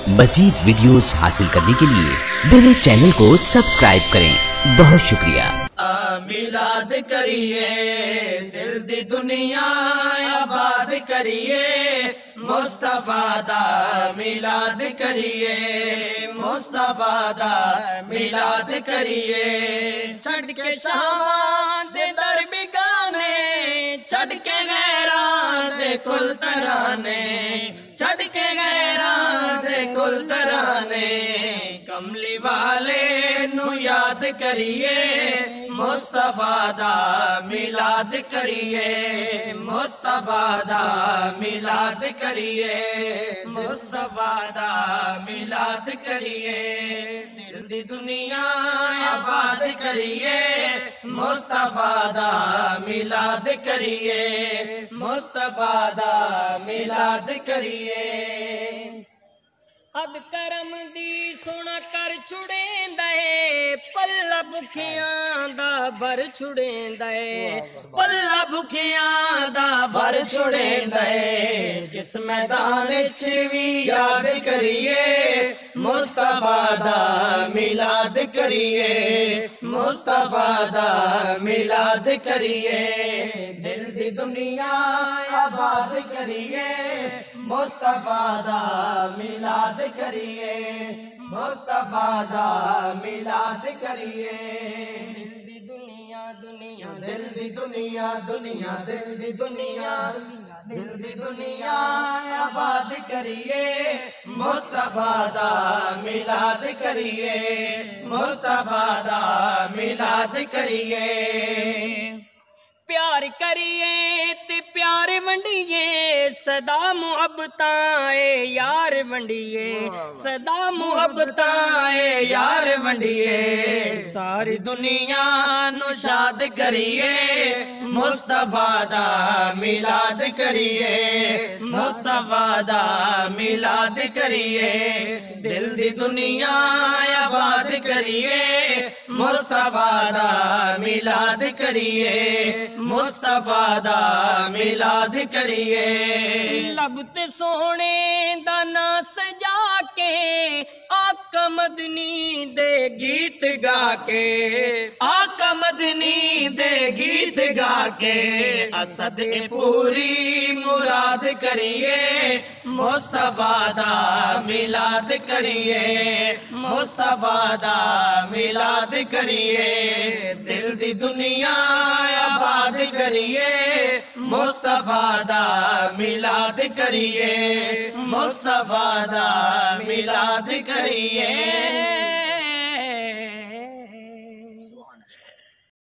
मजीद videos हासिल करने के लिए मेरे चैनल को सब्सक्राइब करें। बहुत शुक्रिया। मिलाद करिए, दिल दी दुनिया आबाद करिए, मुस्तफा दा मिलाद करिए, मुस्तफा दा मिलाद करिए। छड़ के शामां दे दर बिगाने, छड़ के गैरां दे कुल तराने, छड़ के गैरां दे कुल तराने। कमली वाले नू याद करिए, मुस्तफा दा मिलाद करिए, मुस्तफा दा मिलाद करिए, मुस्तफा दा मिलाद करिए। दिल दी दुनिया आबाद करिए, मुस्तफा दा मिलाद करिए, मुस्तफा दा मिलाद करिए। हद करम दी सुन कर छुड़ेंदा है, पल्ला भुखियां दा भर छुड़ेंदा है, पल्ला भुखियां दा भर छुड़ेंदा है। जिस मैदान च भी याद करिए, मुस्तफा दा मिलाद करिए, मुस्तफा दा मिलाद करिए। दिल दी दुनिया आबाद करिए, मुस्तफा दा मिलाद करिए, मुस्तफा दा मिलाद करिए। दिल दी दुनिया दुनिया, दिल दी दुनिया दुनिया, दिल दी दुनिया, दिल दी दुनिया आबाद करिए, मुस्तफा दा मिलाद करिए, मुस्तफा दा मिलाद करिए। प्यार करिए ते प्यार वंडिए, सदा मुहब्बतां यार वंडिए, सदा मुहब्बतां यार वंडिए। सारी दुनिया नु शाद करिए, मुस्तफा दा मिलाद करिए, मुस्तफा दा मिलाद करिए। दिल दी दुनिया आबाद करिए, मुस्तफा दा मिलाद करिए, मुस्तफा दा मिलाद करिए। लब ते सोने दा ना सजा के, आका मदनी दे गीत गा के, आका मदनी दे गीत गा के। असद पूरी मुराद करिए, मुस्तफा दा मिलाद करिए, मुस्तफा दा मिलाद करिए। दिल दी दुनिया आबाद करिए, मुस्तफा दा मिलाद करिए, मुस्तफा दा मिलाद करिए।